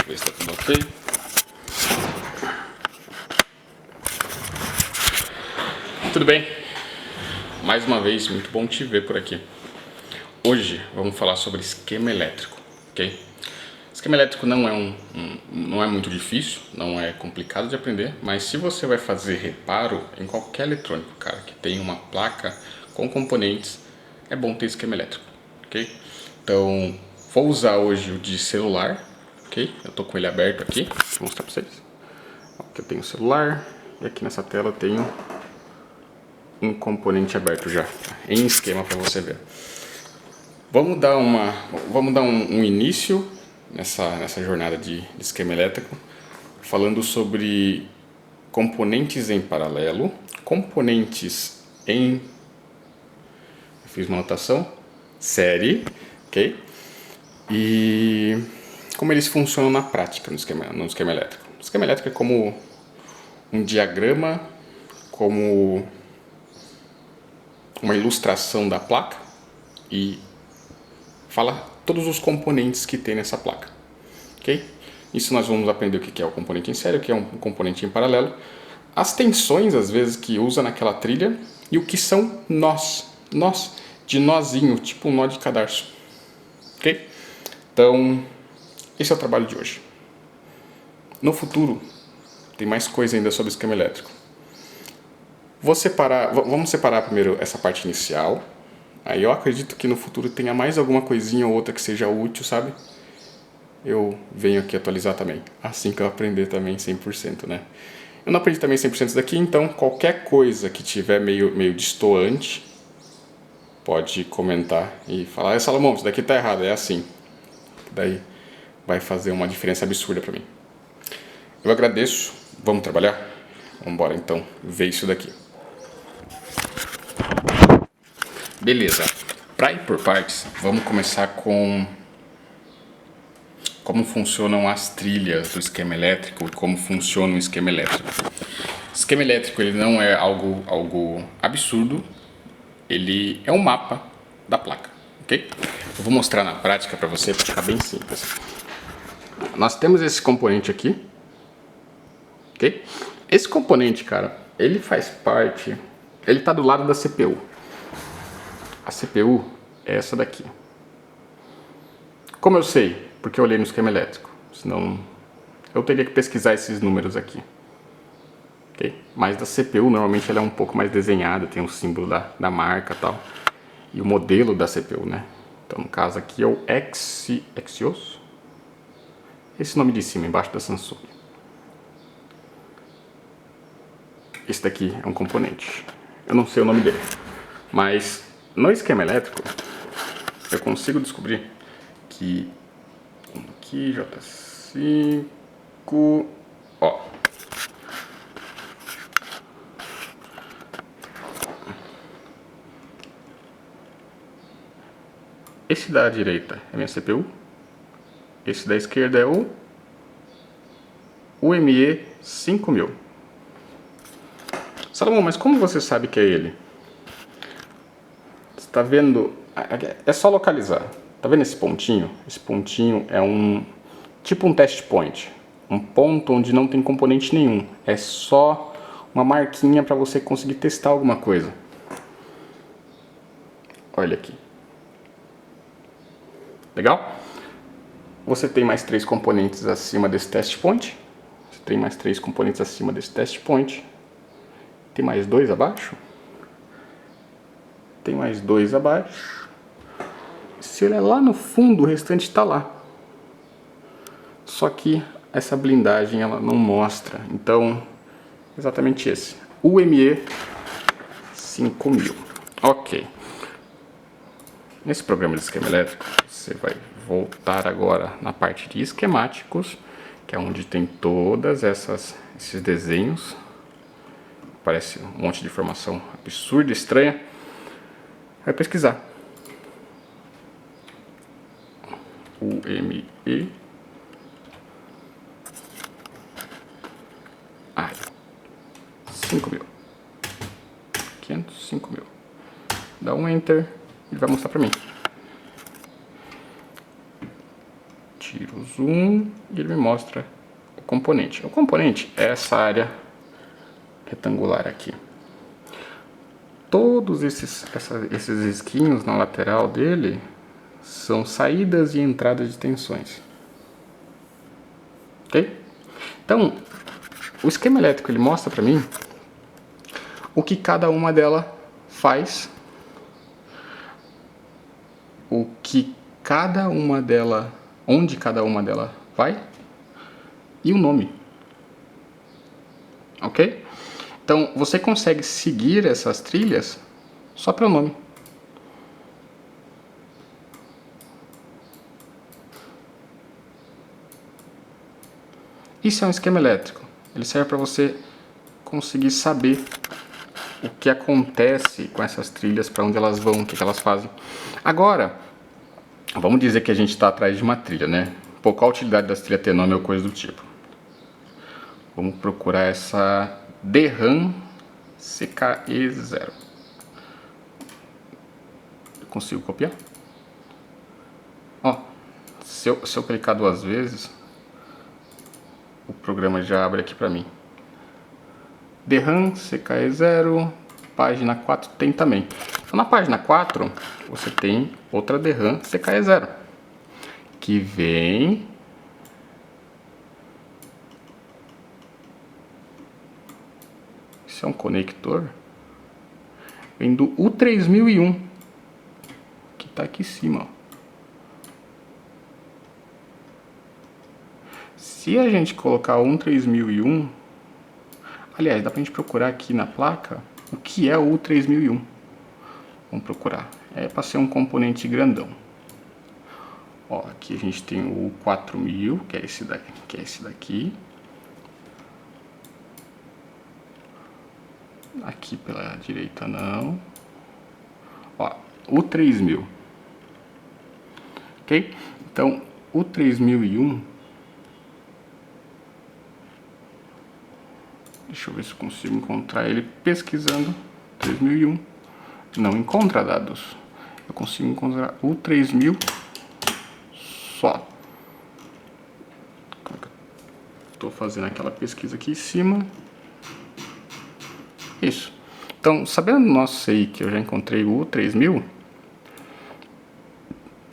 Ver se tá tudo ok. Tudo bem? Mais uma vez, muito bom te ver por aqui. Hoje vamos falar sobre esquema elétrico, ok? Esquema elétrico não é muito difícil, não é complicado de aprender, mas se você vai fazer reparo em qualquer eletrônico, cara, que tem uma placa com componentes, é bom ter esquema elétrico, ok? Então, vou usar hoje o de celular, ok? Eu tô com ele aberto aqui, vou mostrar pra vocês. Aqui eu tenho o celular e aqui nessa tela eu tenho um componente aberto já, em esquema para você ver. Vamos dar um início nessa jornada de esquema elétrico, falando sobre componentes em paralelo, componentes em, eu fiz uma anotação, série, ok? E como eles funcionam na prática no esquema elétrico. O esquema elétrico é como um diagrama, como uma ilustração da placa e fala todos os componentes que tem nessa placa, ok? Isso nós vamos aprender o que é o componente em série, o que é um componente em paralelo, as tensões às vezes que usa naquela trilha e o que são nós de nozinho, tipo um nó de cadarço, ok? Então esse é o trabalho de hoje. No futuro tem mais coisa ainda sobre esquema elétrico. Vamos separar primeiro essa parte inicial. Aí eu acredito que no futuro tenha mais alguma coisinha ou outra que seja útil, sabe? Eu venho aqui atualizar também, assim que eu aprender também 100%, né? Eu não aprendi também 100% isso daqui, então qualquer coisa que tiver meio destoante, pode comentar e falar: Salomão, isso daqui tá errado, é assim. Daí vai fazer uma diferença absurda pra mim. Eu agradeço, vamos trabalhar? Vamos embora então ver isso daqui. Beleza, para ir por partes, vamos começar com como funcionam as trilhas do esquema elétrico e como funciona o esquema elétrico. O esquema elétrico ele não é algo absurdo, ele é um mapa da placa, ok? Eu vou mostrar na prática para você, para ficar bem simples. Nós temos esse componente aqui, ok? Esse componente, cara, ele faz parte, ele está do lado da CPU. A CPU é essa daqui. Como eu sei? Porque eu olhei no esquema elétrico. Senão eu teria que pesquisar esses números aqui. Okay? Mas da CPU normalmente ela é um pouco mais desenhada, tem o símbolo da marca e tal. E o modelo da CPU, né? Então no caso aqui é o Axios. Esse nome de cima, embaixo da Samsung. Esse daqui é um componente. Eu não sei o nome dele. Mas no esquema elétrico eu consigo descobrir que aqui J5, ó, esse da direita é minha CPU, esse da esquerda é o UME 5000. Salomão, mas como você sabe que é ele? Você tá vendo? É só localizar. Tá vendo esse pontinho? Esse pontinho é tipo um test point, um ponto onde não tem componente nenhum, é só uma marquinha para você conseguir testar alguma coisa. Olha aqui. Legal? Você tem mais 3 componentes acima desse test point. Você tem mais 3 componentes acima desse test point. Tem mais 2 abaixo. Tem mais 2 abaixo. Se ele é lá no fundo, o restante está lá. Só que essa blindagem ela não mostra. Então, exatamente esse. UME 5000. Ok. Nesse programa de esquema elétrico, você vai voltar agora na parte de esquemáticos, que é onde tem todas esses desenhos. Parece um monte de informação absurda, estranha. Vai pesquisar. UME. Ai. 5000. 500.000. Dá um enter e vai mostrar pra mim. tiro o zoom e ele me mostra o componente. O componente é essa área retangular aqui. Todos esses risquinhos na lateral dele são saídas e entradas de tensões. Ok? Então, o esquema elétrico ele mostra para mim o que cada uma delas faz, o que cada uma delas, onde cada uma delas vai e o nome. Ok? Então, você consegue seguir essas trilhas só pelo nome. Isso é um esquema elétrico. Ele serve para você conseguir saber o que acontece com essas trilhas, para onde elas vão, o que elas fazem. Agora, vamos dizer que a gente está atrás de uma trilha, né? Pô, qual a utilidade das trilhas ter nome ou coisa do tipo? Vamos procurar essa DRAM CKE0. Eu consigo copiar? Ó, se eu clicar 2 vezes, o programa já abre aqui para mim. DRAM CKE0, página 4 tem também. Então, na página 4, você tem outra DRAM CKE0, que vem... Isso é um conector. Vem do U3001, que está aqui em cima. Ó. Se a gente colocar um 3001, aliás, dá pra gente procurar aqui na placa o que é o U3001. Vamos procurar. É para ser um componente grandão. Ó, aqui a gente tem o U4000, que é esse daqui. Aqui pela direita não. Ó, U3000. Ok? Então, o 3001. Deixa eu ver se eu consigo encontrar ele pesquisando. 3001. Não encontra dados. Eu consigo encontrar o 3000 só. Estou fazendo aquela pesquisa aqui em cima. Isso. Então, sabendo do nosso CI que eu já encontrei o U3000,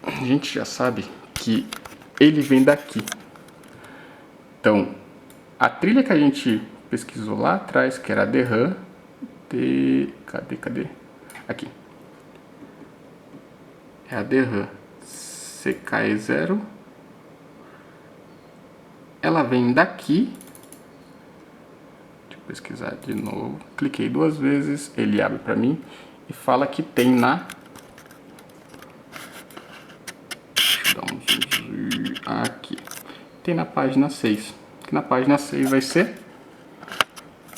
a gente já sabe que ele vem daqui. Então, a trilha que a gente pesquisou lá atrás, que era a DRAM, cadê? Aqui. É a DRAM CKE0. Ela vem daqui. Deixa eu pesquisar de novo. Cliquei 2 vezes, ele abre para mim e fala que tem na... Deixa eu dar um zoom aqui. Tem na página 6. Que na página 6 vai ser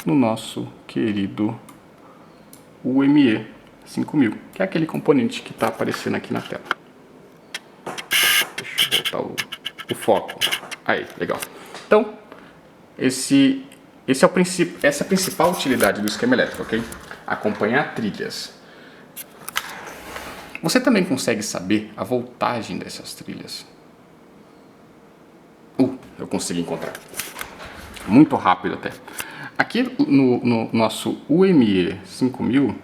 no nosso querido UME 5000, que é aquele componente que está aparecendo aqui na tela. Deixa eu voltar o foco. Aí, legal. Então, essa é a principal utilidade do esquema elétrico, ok? Acompanhar trilhas. Você também consegue saber a voltagem dessas trilhas. Eu consegui encontrar. Muito rápido até. Aqui no nosso UME 5000,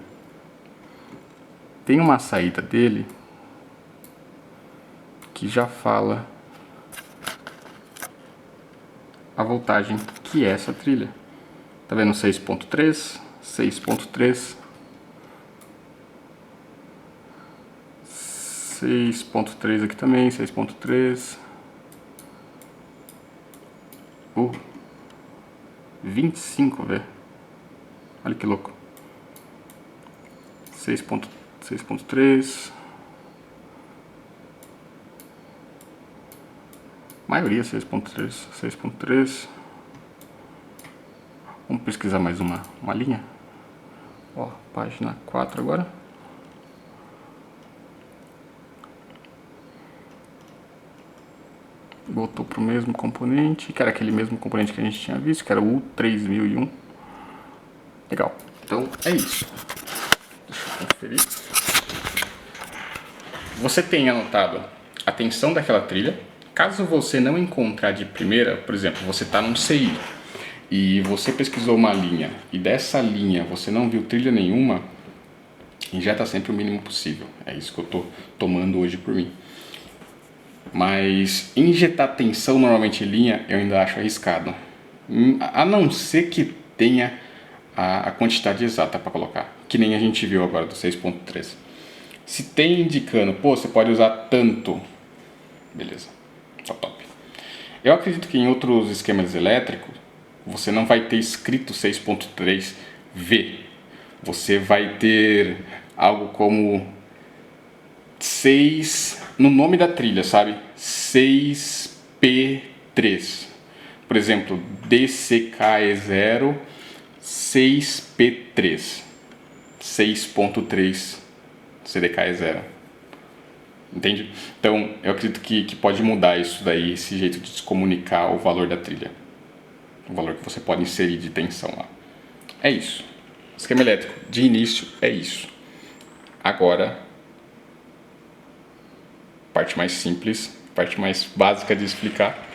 tem uma saída dele que já fala a voltagem que é essa trilha. Tá vendo 6.3, 6.3, 6.3 aqui também, 6.3, 25, velho. Olha que louco. 6.3. Maioria 6.3, 6.3. Vamos pesquisar mais uma linha. Ó, página 4 agora. Voltou para o mesmo componente, que era aquele mesmo componente que a gente tinha visto, que era o U3001. Legal. Então é isso. Deixa eu conferir. Você tem anotado a tensão daquela trilha, Caso você não encontrar de primeira, por exemplo, você está num CI e você pesquisou uma linha e dessa linha você não viu trilha nenhuma, injeta sempre o mínimo possível. É isso que eu estou tomando hoje por mim. Mas injetar tensão normalmente em linha eu ainda acho arriscado. A não ser que tenha a quantidade exata para colocar. Que nem a gente viu agora do 6.3. Se tem indicando, pô, você pode usar tanto. Beleza, tá top. Eu acredito que em outros esquemas elétricos você não vai ter escrito 6.3V. Você vai ter algo como 6 no nome da trilha, sabe? 6P3. Por exemplo, DCKE0 6P3. 6.3 CDKE0. Entende? Então, eu acredito que pode mudar isso daí, esse jeito de se comunicar o valor da trilha. O valor que você pode inserir de tensão lá. É isso. Esquema elétrico, de início, é isso. Agora, parte mais simples, parte mais básica de explicar.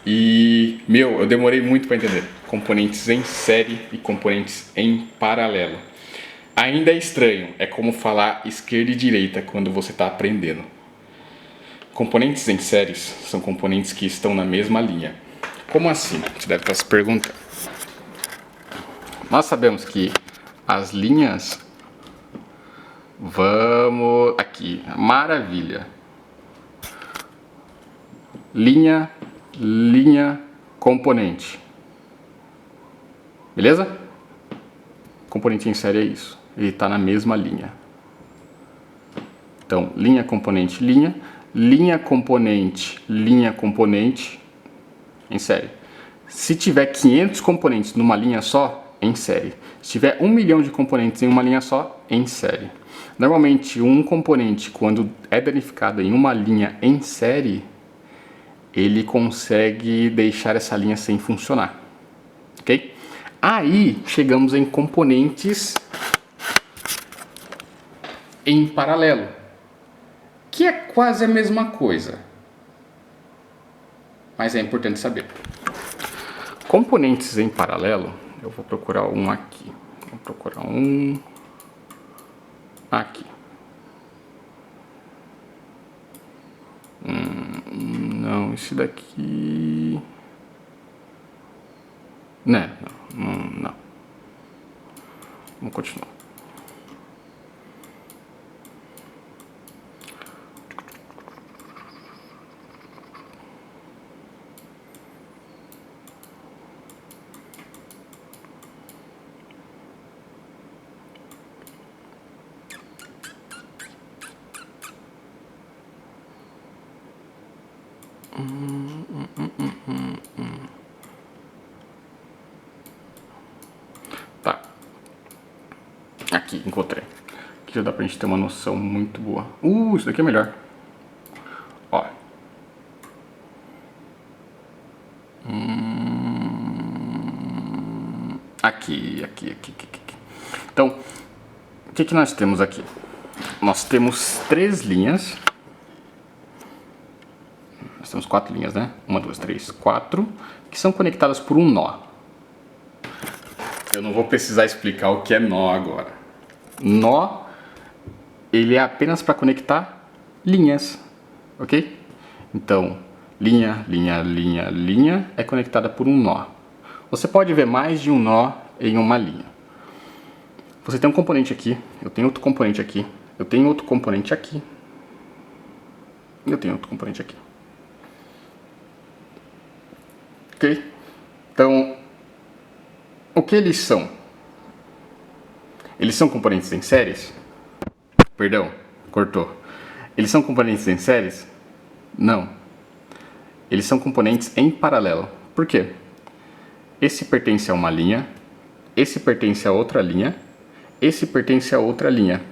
E, eu demorei muito para entender. Componentes em série e componentes em paralelo. Ainda é estranho, é como falar esquerda e direita quando você está aprendendo. Componentes em séries são componentes que estão na mesma linha. Como assim? Você deve estar se perguntando. Nós sabemos que as linhas... Vamos aqui, maravilha. Linha, componente. Beleza? Componente em série é isso. Ele está na mesma linha. Então, linha, componente, componente em série. Se tiver 500 componentes numa linha só, em série. Se tiver 1 milhão de componentes em uma linha só, em série. Normalmente, um componente, quando é danificado em uma linha em série, ele consegue deixar essa linha sem funcionar. Ok? Aí, chegamos em componentes em paralelo, que é quase a mesma coisa, mas é importante saber. Componentes em paralelo, eu vou procurar um aqui. Vou procurar um aqui. Não, esse daqui... Não. Vamos continuar. Tá. Aqui, encontrei. Aqui já dá pra gente ter uma noção muito boa. Isso daqui é melhor. Ó. Aqui. Então, o que nós temos aqui? Nós temos 3 linhas. Nós temos 4 linhas, né? 1, 2, 3, 4. Que são conectadas por um nó. Eu não vou precisar explicar o que é nó agora. Nó, ele é apenas para conectar linhas, ok? Então, linha é conectada por um nó. Você pode ver mais de um nó em uma linha. Você tem um componente aqui, eu tenho outro componente aqui, eu tenho outro componente aqui, e eu tenho outro componente aqui. Ok? Então, o que eles são? Eles são componentes em séries? Perdão, cortou. Eles são componentes em séries? Não. Eles são componentes em paralelo. Por quê? Esse pertence a uma linha, esse pertence a outra linha, esse pertence a outra linha.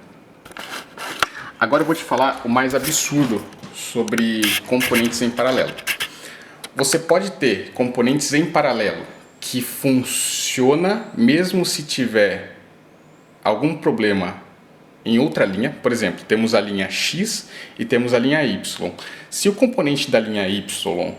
Agora eu vou te falar o mais absurdo sobre componentes em paralelo. Você pode ter componentes em paralelo que funciona mesmo se tiver algum problema em outra linha. Por exemplo, temos a linha X e temos a linha Y. Se o componente da linha Y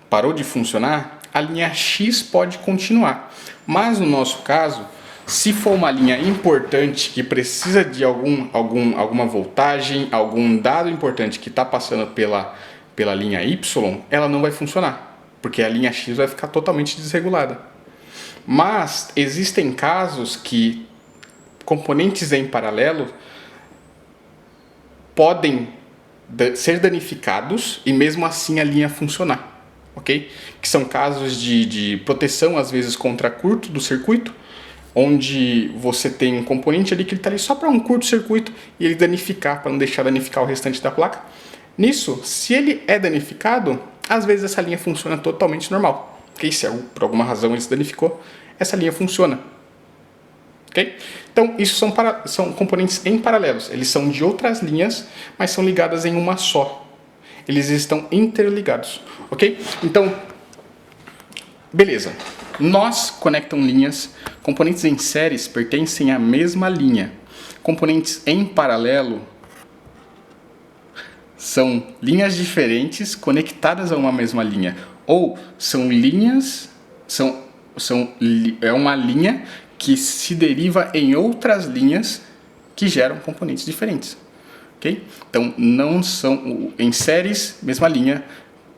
parou de funcionar, a linha X pode continuar. Mas no nosso caso, se for uma linha importante que precisa de alguma voltagem, algum dado importante que está passando pela linha Y, ela não vai funcionar, porque a linha X vai ficar totalmente desregulada. Mas existem casos que componentes em paralelo podem ser danificados e mesmo assim a linha funcionar, ok? Que são casos de proteção, às vezes contra curto do circuito, onde você tem um componente ali que está ali só para um curto-circuito e ele danificar, para não deixar danificar o restante da placa. Nisso, se ele é danificado, às vezes essa linha funciona totalmente normal. Okay? Se por alguma razão ele se danificou, essa linha funciona. Okay? Então, isso são componentes em paralelos. Eles são de outras linhas, mas são ligadas em uma só. Eles estão interligados. Ok? Então, beleza. Nós conectam linhas. Componentes em séries pertencem à mesma linha. Componentes em paralelo são linhas diferentes conectadas a uma mesma linha. Ou são linhas... é uma linha que se deriva em outras linhas que geram componentes diferentes. Okay? Então, não são em séries, mesma linha,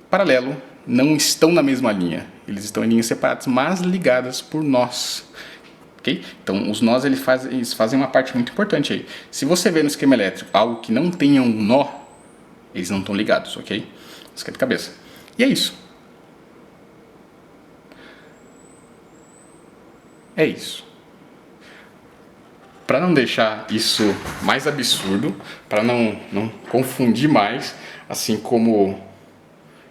paralelo, não estão na mesma linha. Eles estão em linhas separadas, mas ligadas por nós. Okay? Então, os nós eles fazem uma parte muito importante aí. Se você vê no esquema elétrico algo que não tenha um nó, eles não estão ligados, ok? Isso aqui é de cabeça. E é isso. É isso. Para não deixar isso mais absurdo, para não confundir mais, assim como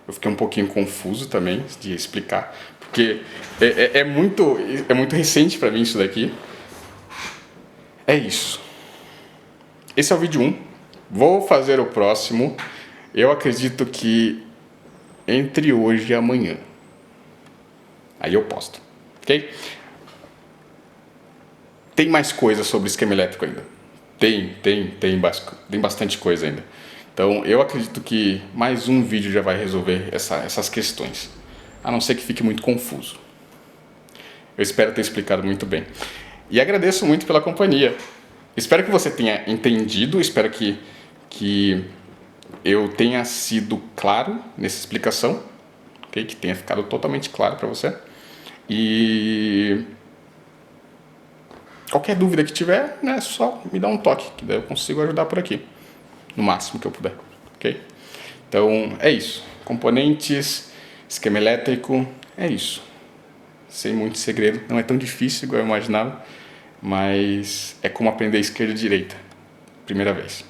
eu fiquei um pouquinho confuso também de explicar, porque é muito recente para mim isso daqui. É isso. Esse é o vídeo 1. Vou fazer o próximo. Eu acredito que entre hoje e amanhã. Aí eu posto, ok? Tem mais coisa sobre esquema elétrico ainda. Tem bastante coisa ainda. Então eu acredito que mais um vídeo já vai resolver essas questões. A não ser que fique muito confuso. Eu espero ter explicado muito bem. E agradeço muito pela companhia. Espero que você tenha entendido. Espero que eu tenha sido claro nessa explicação. Okay? Que tenha ficado totalmente claro para você. E... qualquer dúvida que tiver, é só me dar um toque, que daí eu consigo ajudar por aqui, no máximo que eu puder, ok? Então, é isso. Componentes, esquema elétrico, é isso. Sem muito segredo, não é tão difícil igual eu imaginava, mas é como aprender esquerda e direita, primeira vez.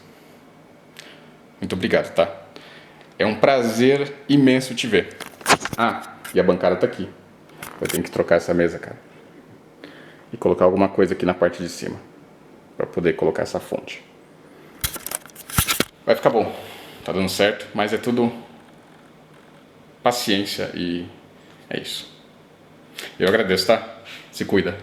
Muito obrigado, tá? É um prazer imenso te ver. Ah, e a bancada tá aqui. Eu tenho que trocar essa mesa, cara. E colocar alguma coisa aqui na parte de cima para poder colocar essa fonte. Vai ficar bom, tá dando certo, mas é tudo paciência e é isso. Eu agradeço, tá? Se cuida.